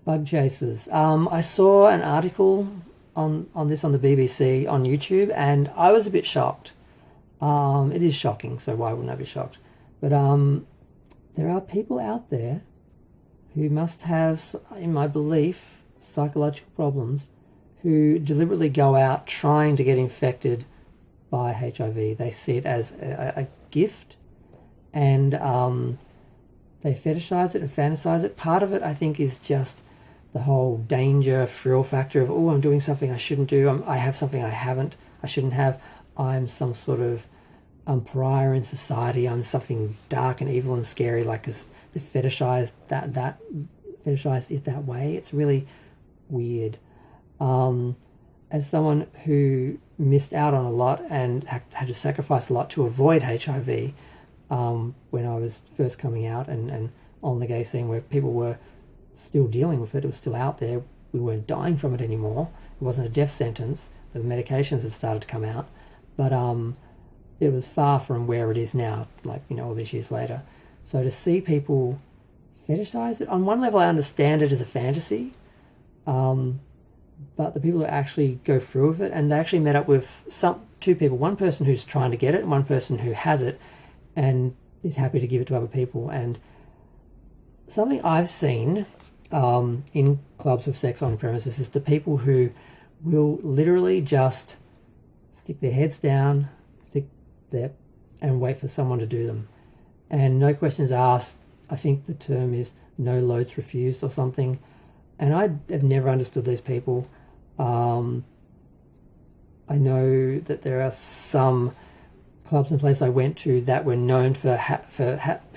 Bug chasers. I saw an article on this on the BBC on YouTube, and I was a bit shocked. It is shocking, so why wouldn't I be shocked? But there are people out there who must have, in my belief, psychological problems, who deliberately go out trying to get infected by HIV. They see it as a gift, and they fetishize it and fantasize it. Part of it, I think, is just the whole danger, thrill factor of, oh, I'm doing something I shouldn't do. I have something I shouldn't have. I'm some sort of pariah in society. I'm something dark and evil and scary. Like, cause they fetishized fetishized it that way. It's really weird. As someone who missed out on a lot and had to sacrifice a lot to avoid HIV, when I was first coming out and on the gay scene where people were still dealing with it was still out there. We weren't dying from it anymore. It wasn't a death sentence. The medications had started to come out, but it was far from where it is now, like, all these years later. So to see people fetishize it, on one level I understand it as a fantasy, but the people who actually go through with it, and they actually met up with two people, one person who's trying to get it and one person who has it and is happy to give it to other people. And something I've seen in clubs with sex on premises is the people who will literally just stick their heads down, stick there, and wait for someone to do them. And no questions asked. I think the term is no loads refused or something. And I have never understood these people. I know that there are some clubs and places I went to that were known for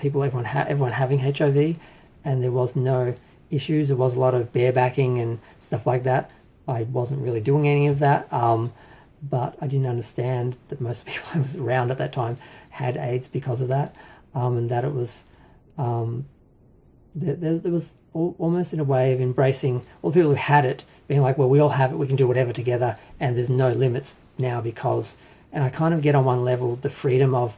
everyone having HIV, and there was no issues. There was a lot of barebacking and stuff like that. I wasn't really doing any of that, but I didn't understand that most people I was around at that time had AIDS because of that, and that it was there was almost in a way of embracing all the people who had it, being like, well, we all have it, we can do whatever together, and there's no limits now because, and I kind of get on one level the freedom of,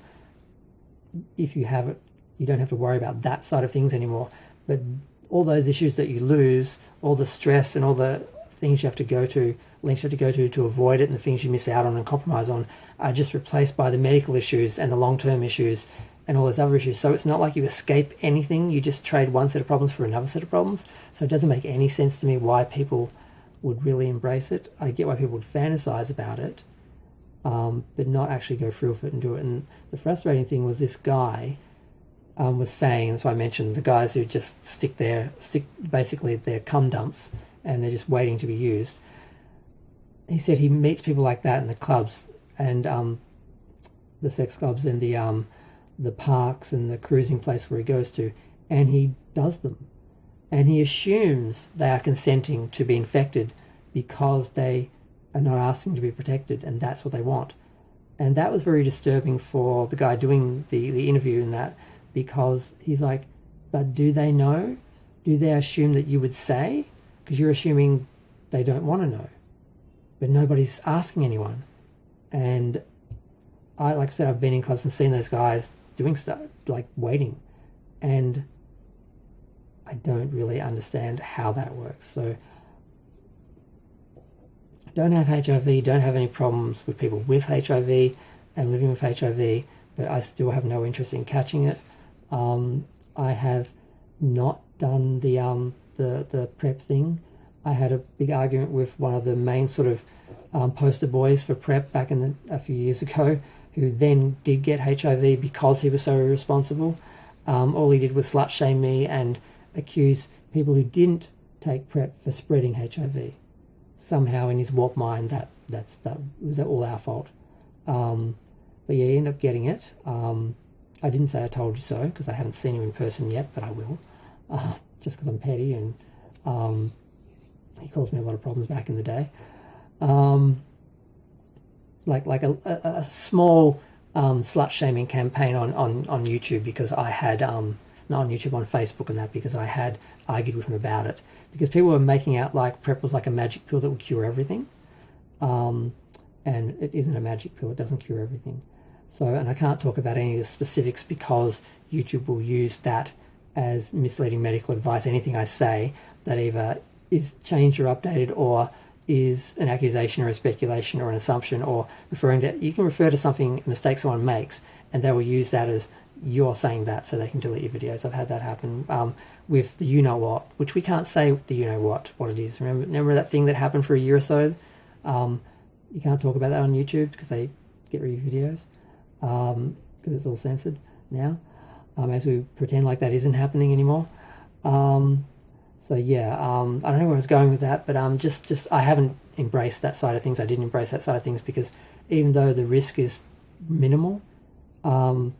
if you have it, you don't have to worry about that side of things anymore. But all those issues that you lose, all the stress and all the things you have to go to, lengths you have to go to avoid it, and the things you miss out on and compromise on are just replaced by the medical issues and the long-term issues and all those other issues. So it's not like you escape anything. You just trade one set of problems for another set of problems. So it doesn't make any sense to me why people would really embrace it. I get why people would fantasize about it, but not actually go through with it and do it. And the frustrating thing was this guy was saying, that's why I mentioned the guys who just stick basically their cum dumps and they're just waiting to be used. He said he meets people like that in the clubs and the sex clubs and the parks and the cruising place where he goes to, and he does them. And he assumes they are consenting to be infected because they are not asking to be protected, and that's what they want. And that was very disturbing for the guy doing the interview in that, because he's like, but do they know? Do they assume that you would say? Because you're assuming they don't want to know. But nobody's asking anyone. And like I said, I've been in clubs and seen those guys doing stuff, like waiting. And I don't really understand how that works. So don't have HIV, don't have any problems with people with HIV and living with HIV, but I still have no interest in catching it. I have not done the PrEP thing. I had a big argument with one of the main sort of poster boys for PrEP back in a few years ago, who then did get HIV because he was so irresponsible. All he did was slut shame me and accuse people who didn't take PrEP for spreading HIV. Somehow in his warped mind that was all our fault. But yeah, he ended up getting it. I didn't say I told you so because I haven't seen him in person yet, but I will. Just because I'm petty, and he caused me a lot of problems back in the day. Like a small slut shaming campaign on YouTube, because I had not on YouTube, on Facebook and that, because I had argued with him about it, because people were making out like PrEP was like a magic pill that would cure everything, and it isn't a magic pill. It doesn't cure everything. So, and I can't talk about any of the specifics because YouTube will use that as misleading medical advice, anything I say. that either is changed or updated, or is an accusation or a speculation or an assumption, or referring to, you can refer to something, a mistake someone makes, and they will use that as you're saying that, so they can delete your videos. I've had that happen with the you know what, which we can't say the you know what it is. Remember that thing that happened for a year or so? You can't talk about that on YouTube because they get rid of your videos because it's all censored now, as we pretend like that isn't happening anymore. So yeah, I don't know where I was going with that, but just I haven't embraced that side of things. I didn't embrace that side of things because even though the risk is minimal, the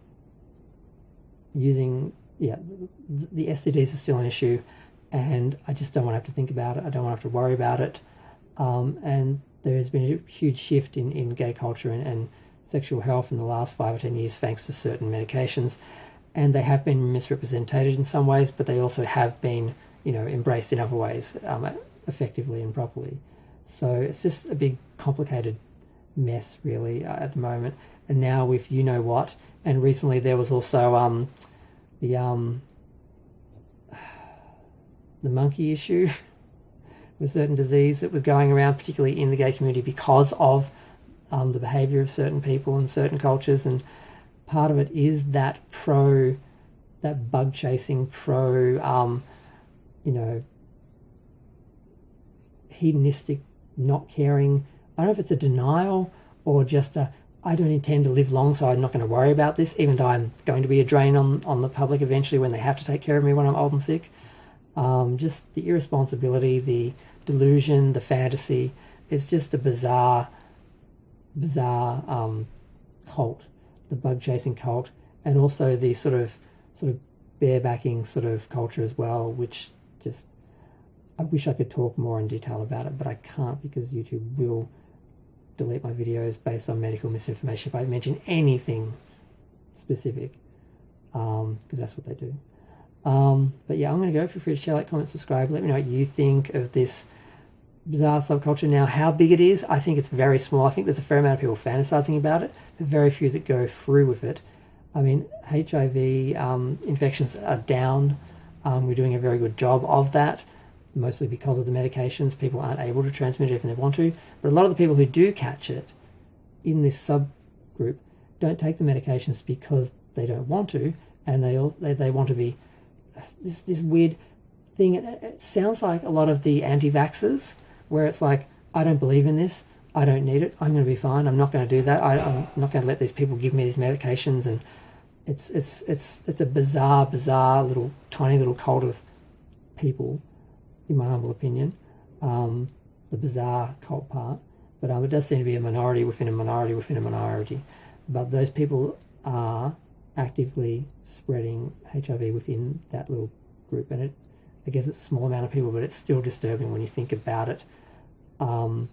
STDs are still an issue, and I just don't want to have to think about it. I don't want to have to worry about it. And there has been a huge shift in gay culture and sexual health in the last 5 or 10 years thanks to certain medications, and they have been misrepresented in some ways, but they also have been, embraced in other ways, effectively and properly. So it's just a big complicated mess really at the moment. And now with you know what, and recently there was also the monkey issue with certain disease that was going around, particularly in the gay community, because of the behaviour of certain people and certain cultures. And part of it is that bug chasing, hedonistic, not caring. I don't know if it's a denial or just I don't intend to live long, so I'm not going to worry about this, even though I'm going to be a drain on the public eventually when they have to take care of me when I'm old and sick. Just the irresponsibility, the delusion, the fantasy. It's just a bizarre cult, the bug chasing cult, and also the sort of barebacking sort of culture as well, which just, I wish I could talk more in detail about it, but I can't because YouTube will delete my videos based on medical misinformation if I mention anything specific, because that's what they do. But yeah, I'm going to go. Feel free to share, like, comment, subscribe. Let me know what you think of this bizarre subculture. Now, how big it is, I think it's very small. I think there's a fair amount of people fantasizing about it, but very few that go through with it. I mean, HIV infections are down. We're doing a very good job of that, mostly because of the medications. People aren't able to transmit it if they want to. But a lot of the people who do catch it in this subgroup don't take the medications because they don't want to, and they want to be this weird thing. It sounds like a lot of the anti-vaxxers, where it's like, I don't believe in this, I don't need it, I'm going to be fine, I'm not going to do that, I'm not going to let these people give me these medications. And it's a bizarre tiny little cult of people, in my humble opinion, the bizarre cult part. But it does seem to be a minority within a minority within a minority. But those people are actively spreading HIV within that little group, and I guess it's a small amount of people, but it's still disturbing when you think about it. And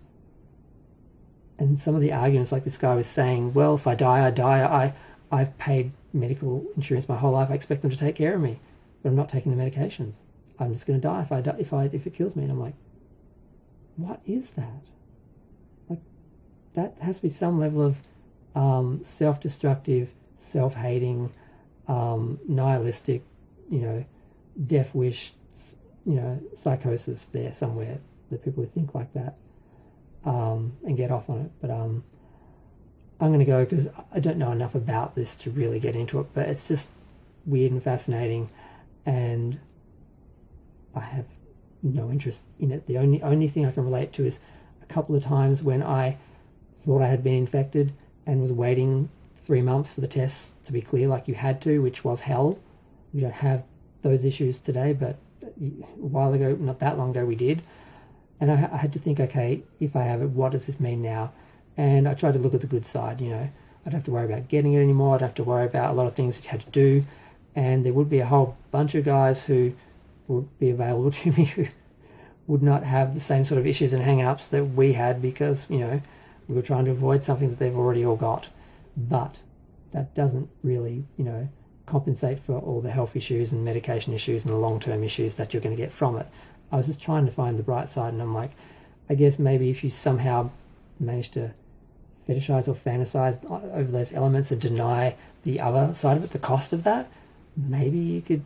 some of the arguments, like this guy was saying, well, if I die, I've paid medical insurance my whole life, I expect them to take care of me, but I'm not taking the medications. I'm just going to die if it kills me. And I'm like, what is that? Like, that has to be some level of self-destructive, self-hating, nihilistic, death wish, psychosis there somewhere, the people who think like that, and get off on it. But I'm going to go because I don't know enough about this to really get into it, but it's just weird and fascinating, and I have no interest in it. The only thing I can relate to is a couple of times when I thought I had been infected and was waiting 3 months for the tests to be clear, like you had to, which was hell. We don't have those issues today, but a while ago, not that long ago, we did. And I had to think, okay, if I have it, what does this mean now? And I tried to look at the good side, I don't have to worry about getting it anymore. I don't have to worry about a lot of things that you had to do. And there would be a whole bunch of guys who would be available to me who would not have the same sort of issues and hang-ups that we had because, we were trying to avoid something that they've already all got. But that doesn't really, compensate for all the health issues and medication issues and the long-term issues that you're going to get from it. I was just trying to find the bright side, and I'm like, I guess maybe if you somehow manage to fetishize or fantasize over those elements and deny the other side of it, the cost of that, maybe you could,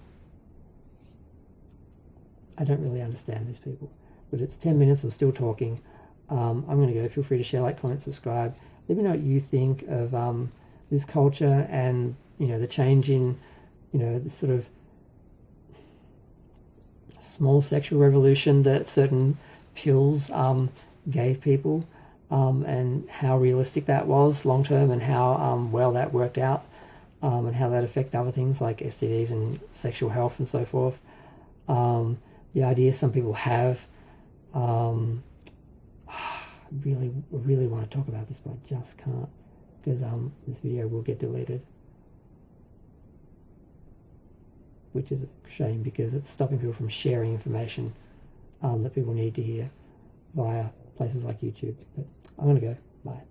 I don't really understand these people. But it's 10 minutes, I'm still talking. I'm going to go. Feel free to share, like, comment, subscribe. Let me know what you think of this culture and, the change in, the sort of small sexual revolution that certain pills gave people, and how realistic that was long term, and how well that worked out, and how that affected other things like STDs and sexual health and so forth. The idea some people have, I really want to talk about this, but I just can't, because this video will get deleted, which is a shame because it's stopping people from sharing information that people need to hear via places like YouTube. But I'm going to go. Bye.